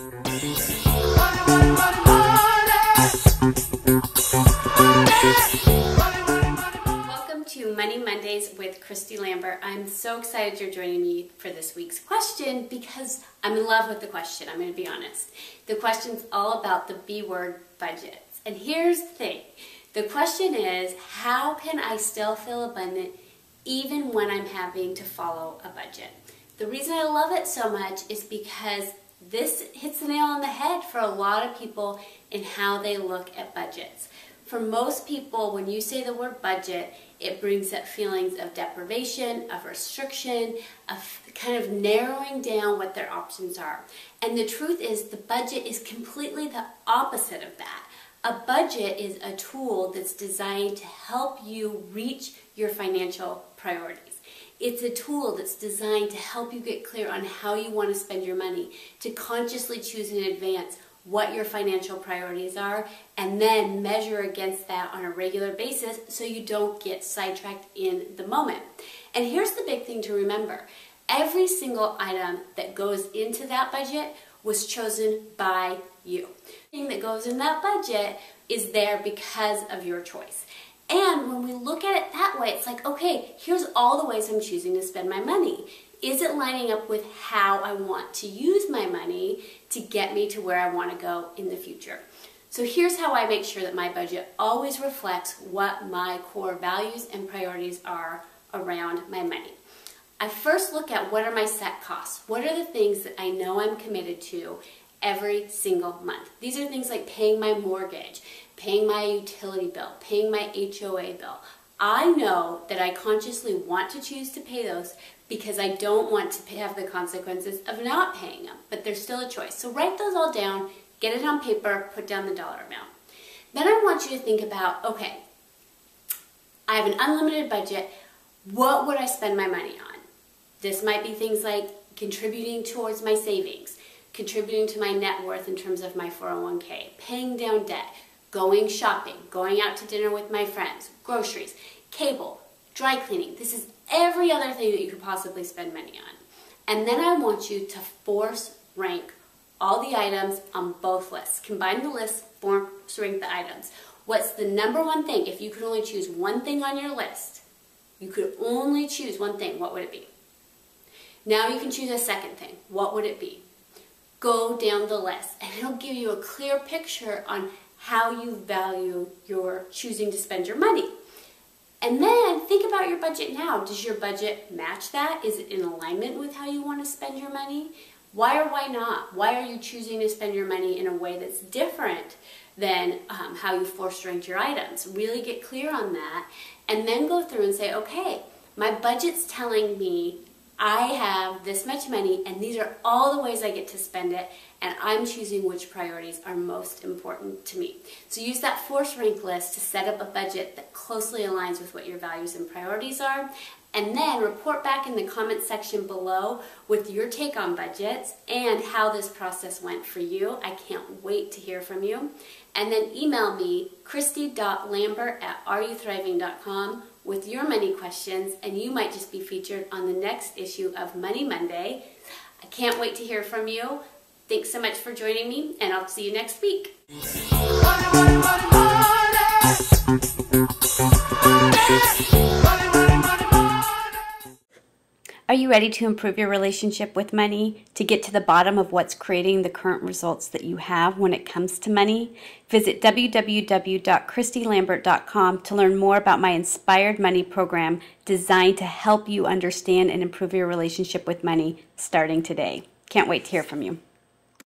Welcome to Money Mondays with Christy Lambert. I'm so excited you're joining me for this week's question because I'm in love with the question, I'm going to be honest. The question's all about the B word, budgets. And here's the thing. The question is, how can I still feel abundant even when I'm having to follow a budget? The reason I love it so much is because this hits the nail on the head for a lot of people in how they look at budgets. For most people, when you say the word budget, it brings up feelings of deprivation, of restriction, of kind of narrowing down what their options are. And the truth is, the budget is completely the opposite of that. A budget is a tool that's designed to help you reach your financial priorities. It's a tool that's designed to help you get clear on how you want to spend your money, to consciously choose in advance what your financial priorities are, and then measure against that on a regular basis so you don't get sidetracked in the moment. And here's the big thing to remember. Every single item that goes into that budget was chosen by you. Everything that goes in that budget is there because of your choice. And when we look at it that way, it's like, okay, here's all the ways I'm choosing to spend my money. Is it lining up with how I want to use my money to get me to where I want to go in the future? So here's how I make sure that my budget always reflects what my core values and priorities are around my money. I first look at what are my set costs. What are the things that I know I'm committed to every single month? These are things like paying my mortgage, paying my utility bill, paying my HOA bill. I know that I consciously want to choose to pay those because I don't want to have the consequences of not paying them, but there's still a choice. So write those all down, get it on paper, put down the dollar amount. Then I want you to think about, okay, I have an unlimited budget. What would I spend my money on? This might be things like contributing towards my savings, contributing to my net worth in terms of my 401k, paying down debt, going shopping, going out to dinner with my friends, groceries, cable, dry cleaning. This is every other thing that you could possibly spend money on. And then I want you to force rank all the items on both lists. Combine the lists, force rank the items. What's the number one thing? If you could only choose one thing on your list, you could only choose one thing, what would it be? Now you can choose a second thing. What would it be? Go down the list, and it'll give you a clear picture on how you value your choosing to spend your money. And then think about your budget now. Does your budget match that? Is it in alignment with how you want to spend your money? Why or why not? Why are you choosing to spend your money in a way that's different than how you force ranked your items? Really get clear on that, and then go through and say, okay, my budget's telling me I have this much money and these are all the ways I get to spend it, and I'm choosing which priorities are most important to me. So use that force rank list to set up a budget that closely aligns with what your values and priorities are, and then report back in the comment section below with your take on budgets and how this process went for you. I can't wait to hear from you. And then email me, christy.lambert@areyouthriving.com with your money questions, and you might just be featured on the next issue of Money Monday. I can't wait to hear from you. Thanks so much for joining me, and I'll see you next week. Money, money, money, money. Are you ready to improve your relationship with money, to get to the bottom of what's creating the current results that you have when it comes to money? Visit www.christylambert.com to learn more about my Inspired Money program designed to help you understand and improve your relationship with money starting today. Can't wait to hear from you.